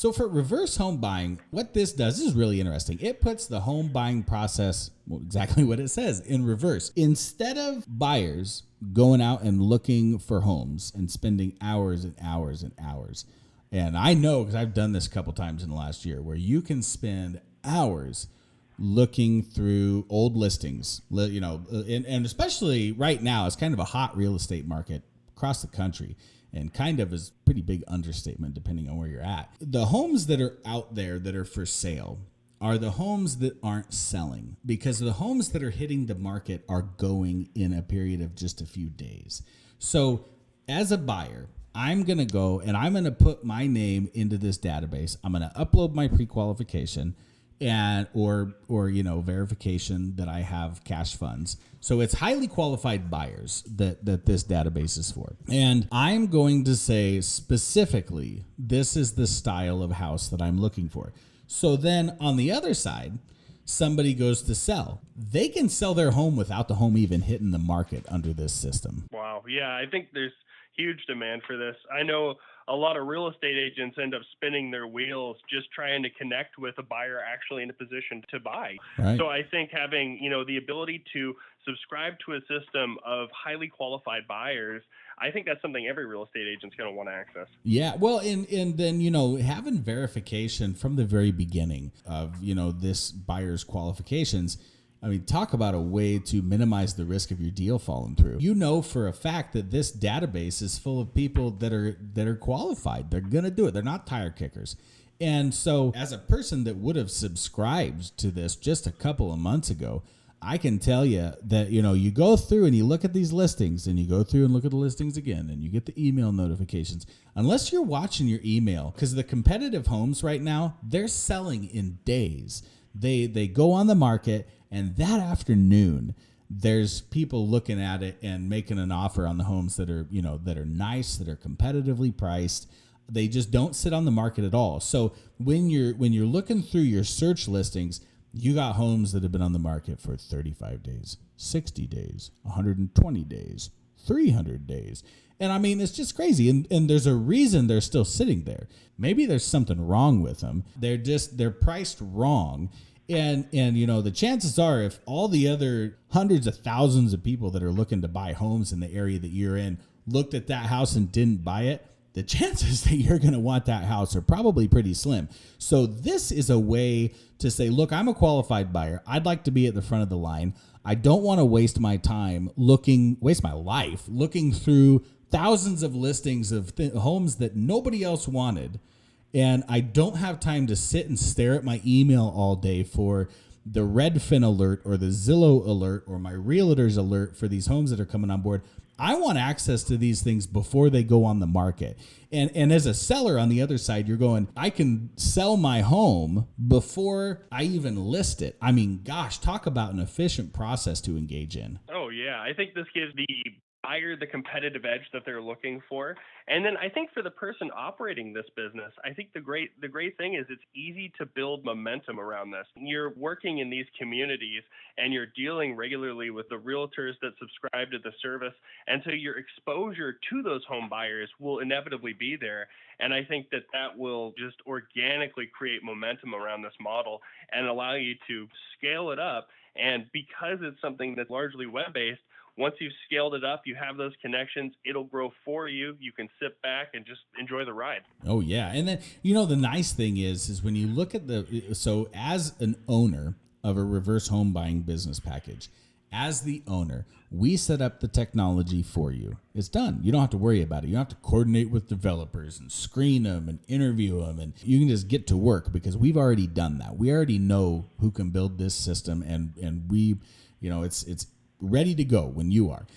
So for reverse home buying, what this does is really interesting. It puts the home buying process, well, exactly what it says, in reverse. Instead of buyers going out and looking for homes and spending hours and hours and hours, and I know because I've done this a couple times in the last year, where you can spend hours looking through old listings, and especially right now, it's kind of a hot real estate market across the country, and kind of is a pretty big understatement depending on where you're at. The homes that are out there that are for sale are the homes that aren't selling, because the homes that are hitting the market are going in a period of just a few days. So as a buyer, I'm going to go and I'm going to put my name into this database. I'm going to upload my pre-qualification and or verification that I have cash funds. So it's highly qualified buyers that this database is for. And I'm going to say specifically, this is the style of house that I'm looking for. So then on the other side, somebody goes to sell. They can sell their home without the home even hitting the market under this system. Wow. Yeah, I think there's huge demand for this. I know a lot of real estate agents end up spinning their wheels just trying to connect with a buyer actually in a position to buy. Right. So I think having, the ability to subscribe to a system of highly qualified buyers, I think that's something every real estate agent's going to want to access. Yeah, well, and then, having verification from the very beginning of, this buyer's qualifications. I mean, talk about a way to minimize the risk of your deal falling through. You know for a fact that this database is full of people that are qualified. They're going to do it. They're not tire kickers. And so as a person that would have subscribed to this just a couple of months ago, I can tell you that, you go through and you look at these listings and you go through and look at the listings again and you get the email notifications. Unless you're watching your email, because the competitive homes right now, they're selling in days. They go on the market, and that afternoon, there's people looking at it and making an offer on the homes that are, that are nice, that are competitively priced. They just don't sit on the market at all. So when you're looking through your search listings, you got homes that have been on the market for 35 days, 60 days, 120 days, 300 days. And I mean, it's just crazy. And there's a reason they're still sitting there. Maybe there's something wrong with them. They're priced wrong. And the chances are, if all the other hundreds of thousands of people that are looking to buy homes in the area that you're in looked at that house and didn't buy it, the chances that you're going to want that house are probably pretty slim. So this is a way to say, look, I'm a qualified buyer. I'd like to be at the front of the line. I don't want to waste my life looking through thousands of listings of homes that nobody else wanted. And I don't have time to sit and stare at my email all day for the Redfin alert or the Zillow alert or my realtor's alert for these homes that are coming on board. I want access to these things before they go on the market. And as a seller on the other side, you're going, I can sell my home before I even list it. I mean, gosh, talk about an efficient process to engage in. Oh, yeah. I think this gives the buyer the competitive edge that they're looking for. And then I think for the person operating this business, I think the great thing is it's easy to build momentum around this. You're working in these communities and you're dealing regularly with the realtors that subscribe to the service. And so your exposure to those home buyers will inevitably be there. And I think that will just organically create momentum around this model and allow you to scale it up. And because it's something that's largely web-based, once you've scaled it up, you have those connections, it'll grow for you. You can sit back and just enjoy the ride. Oh, yeah. And then, the nice thing is when you look at so as an owner of a reverse home buying business package, as the owner, we set up the technology for you. It's done. You don't have to worry about it. You don't have to coordinate with developers and screen them and interview them. And you can just get to work because we've already done that. We already know who can build this system, and we, it's ready to go when you are.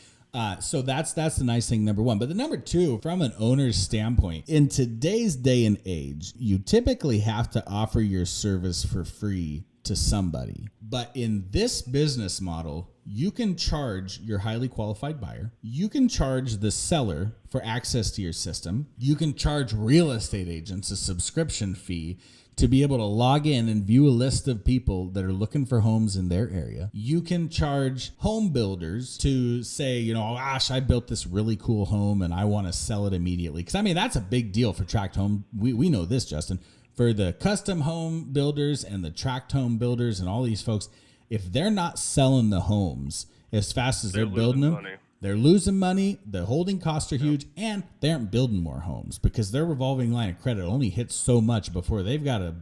So that's the nice thing, number one. But the number two, from an owner's standpoint, in today's day and age, you typically have to offer your service for free to somebody. But in this business model, you can charge your highly qualified buyer. You can charge the seller for access to your system. You can charge real estate agents a subscription fee to be able to log in and view a list of people that are looking for homes in their area. You can charge home builders to say, gosh, I built this really cool home and I want to sell it immediately. Because that's a big deal for tract home. We know this, Justin. For the custom home builders and the tract home builders and all these folks, if they're not selling the homes as fast as they're building them, money. they're losing money. The holding costs are huge, and they aren't building more homes because their revolving line of credit only hits so much before they've got to,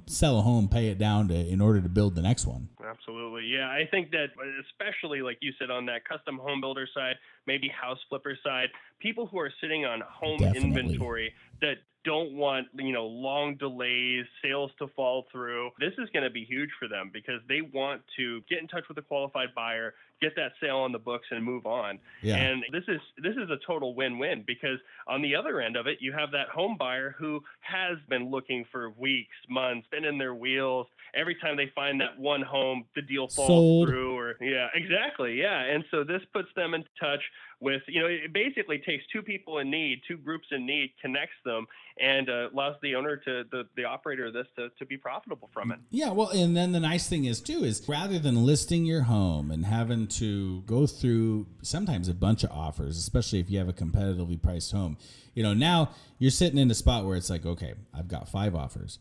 sell a home, pay it down in order to build the next one. Absolutely. Yeah. I think that especially like you said on that custom home builder side, maybe house flipper side, people who are sitting on home Definitely. inventory that don't want, long delays, sales to fall through. This is going to be huge for them because they want to get in touch with a qualified buyer, get that sale on the books and move on. Yeah. And this is a total win-win because on the other end of it, you have that home buyer who has been looking for weeks, months, spinning their wheels. Every time they find that one home, the deal falls Sold. through yeah, exactly. Yeah. And so this puts them in touch with, it basically takes two people in need, two groups in need, connects them, and allows the owner the operator of this to be profitable from it. Yeah, well, and then the nice thing is rather than listing your home and having to go through sometimes a bunch of offers, especially if you have a competitively priced home, now you're sitting in a spot where it's like, okay, I've got 5 offers.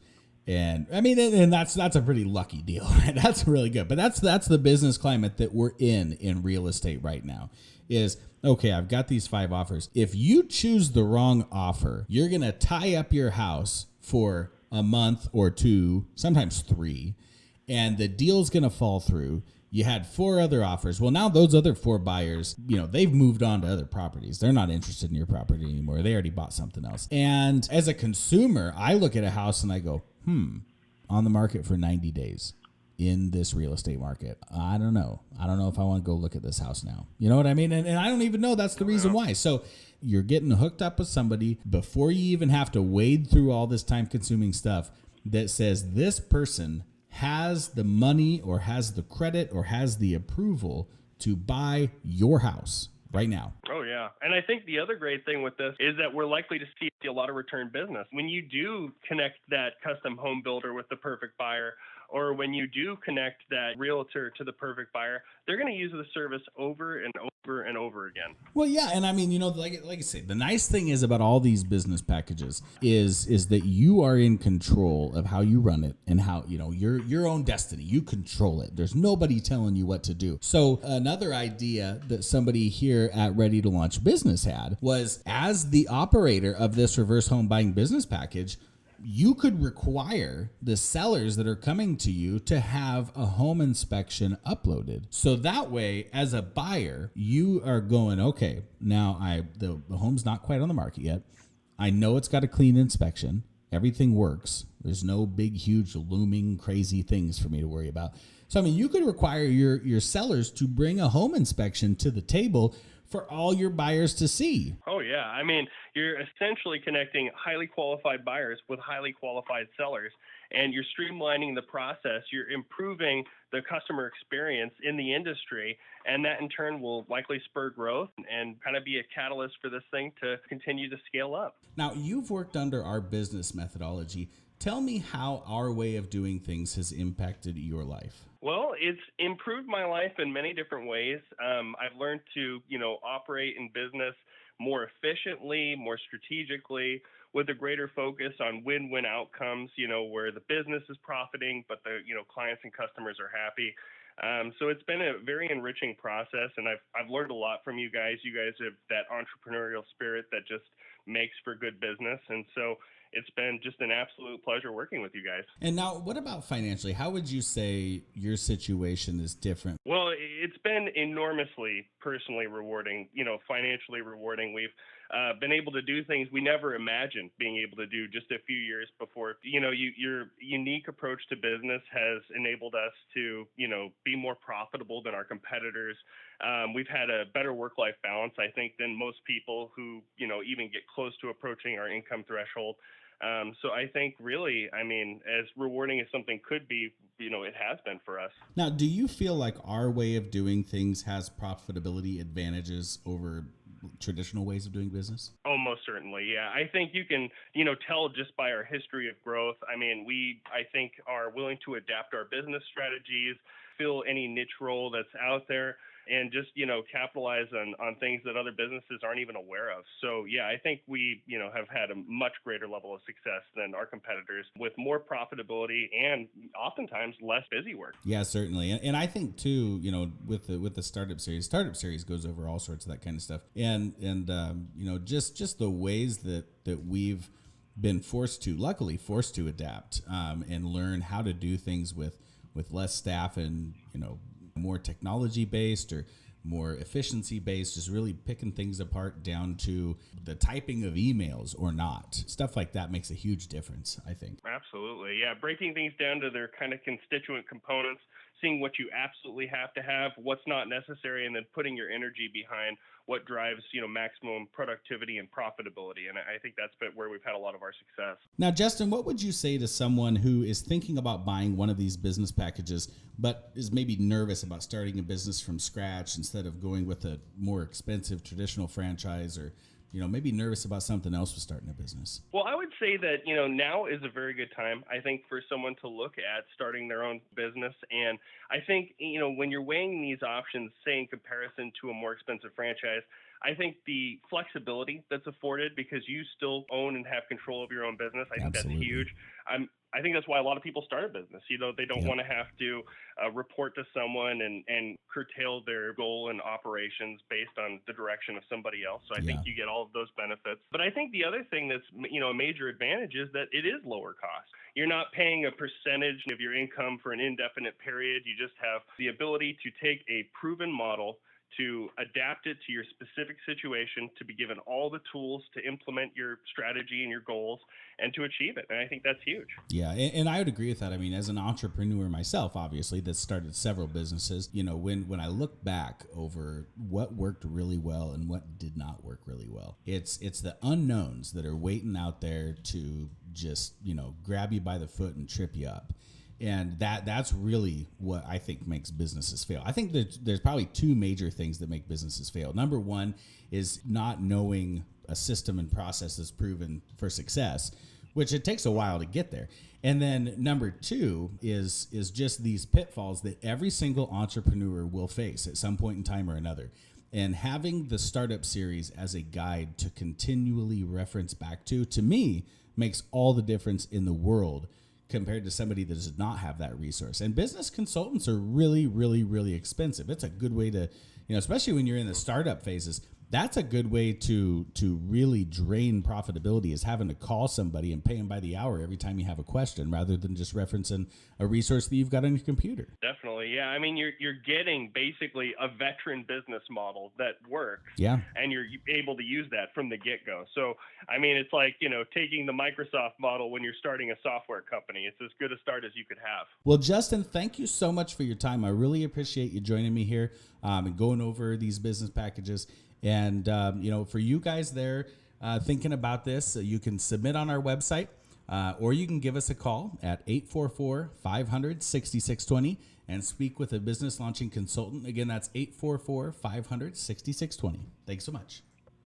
And I mean, and that's a pretty lucky deal, right? That's really good. But that's the business climate that we're in real estate right now is, okay, I've got these 5 offers. If you choose the wrong offer, you're going to tie up your house for a month or 2, sometimes 3, and the deal's going to fall through. You had 4 other offers. Well, now those other 4 buyers, they've moved on to other properties. They're not interested in your property anymore. They already bought something else. And as a consumer, I look at a house and I go, on the market for 90 days in this real estate market. I don't know if I want to go look at this house now. You know what I mean? And I don't even know that's the reason why. So you're getting hooked up with somebody before you even have to wade through all this time-consuming stuff that says this person has the money or has the credit or has the approval to buy your house right now. Oh, yeah. And I think the other great thing with this is that we're likely to see a lot of return business. When you do connect that custom home builder with the perfect buyer, or when you do connect that realtor to the perfect buyer, they're going to use the service over and over and over again. Well, yeah, and I mean, like I say, the nice thing is about all these business packages is that you are in control of how you run it and how, your own destiny. You control it. There's nobody telling you what to do. So another idea that somebody here at Ready to Launch Business had was, as the operator of this reverse home buying business package, you could require the sellers that are coming to you to have a home inspection uploaded. So that way, as a buyer, you are going, okay, now the home's not quite on the market yet. I know it's got a clean inspection. Everything works. There's no big, huge, looming, crazy things for me to worry about. So, I mean, you could require your sellers to bring a home inspection to the table for all your buyers to see. Oh, yeah. I mean, you're essentially connecting highly qualified buyers with highly qualified sellers, and you're streamlining the process. You're improving the customer experience in the industry, and that in turn will likely spur growth and kind of be a catalyst for this thing to continue to scale up. Now, you've worked under our business methodology. Tell me how our way of doing things has impacted your life. Well, it's improved my life in many different ways. I've learned to, operate in business more efficiently, more strategically, with a greater focus on win-win outcomes, where the business is profiting, but the, clients and customers are happy. So it's been a very enriching process, and I've learned a lot from you guys. You guys have that entrepreneurial spirit that just makes for good business, and so it's been just an absolute pleasure working with you guys. And now, what about financially? How would you say your situation is different? Well, it's been enormously personally rewarding, financially rewarding. We've been able to do things we never imagined being able to do just a few years before. Your unique approach to business has enabled us to, be more profitable than our competitors. We've had a better work-life balance, I think, than most people who, even get close to approaching our income threshold. So I think really, as rewarding as something could be, it has been for us. Now, do you feel like our way of doing things has profitability advantages over traditional ways of doing business? Oh, most certainly. Yeah. I think you can, tell just by our history of growth. We, I think, are willing to adapt our business strategies, fill any niche role that's out there. and just, capitalize on things that other businesses aren't even aware of. So yeah, I think we, have had a much greater level of success than our competitors with more profitability and oftentimes less busy work. Yeah, certainly. And I think too, with the startup series goes over all sorts of that kind of stuff. And just the ways that we've been luckily forced to adapt, and learn how to do things with less staff and, more technology based or more efficiency based, just really picking things apart down to the typing of emails or not. Stuff like that makes a huge difference, I think. Absolutely. Yeah. Breaking things down to their kind of constituent components, seeing what you absolutely have to have, what's not necessary, and then putting your energy behind what drives, maximum productivity and profitability. And I think that's been where we've had a lot of our success. Now, Justin, what would you say to someone who is thinking about buying one of these business packages, but is maybe nervous about starting a business from scratch instead of going with a more expensive traditional franchise, or maybe nervous about something else with starting a business? Well, I would say that, now is a very good time, I think, for someone to look at starting their own business. And I think, when you're weighing these options, say in comparison to a more expensive franchise, I think the flexibility that's afforded because you still own and have control of your own business, I think Absolutely. that's huge. I think that's why a lot of people start a business. They don't Yep. want to have to report to someone and curtail their goal and operations based on the direction of somebody else. So I think you get all of those benefits. But I think the other thing that's, a major advantage is that it is lower cost. You're not paying a percentage of your income for an indefinite period. You just have the ability to take a proven model, to adapt it to your specific situation, to be given all the tools to implement your strategy and your goals and to achieve it. And I think that's huge. Yeah, and I would agree with that. I mean, as an entrepreneur myself, obviously, that started several businesses, when I look back over what worked really well and what did not work really well, it's the unknowns that are waiting out there to just, grab you by the foot and trip you up. And that's really what I think makes businesses fail. I think that there's probably two major things that make businesses fail. Number one is not knowing a system and process that's proven for success, which it takes a while to get there. And then number two is just these pitfalls that every single entrepreneur will face at some point in time or another. And having the startup series as a guide to continually reference back to me, makes all the difference in the world compared to somebody that does not have that resource. And business consultants are really, really, really expensive. It's a good way to, especially when you're in the startup phases, that's a good way to really drain profitability, is having to call somebody and pay them by the hour every time you have a question, rather than just referencing a resource that you've got on your computer. Definitely. Yeah. I mean, you're getting basically a veteran business model that works. Yeah. And you're able to use that from the get-go. So, I mean, it's like, taking the Microsoft model when you're starting a software company. It's as good a start as you could have. Well, Justin, thank you so much for your time. I really appreciate you joining me here, and going over these business packages. And, for you guys there thinking about this, you can submit on our website, or you can give us a call at 844-500-6620 and speak with a business launching consultant. Again, that's 844-500-6620. Thanks so much.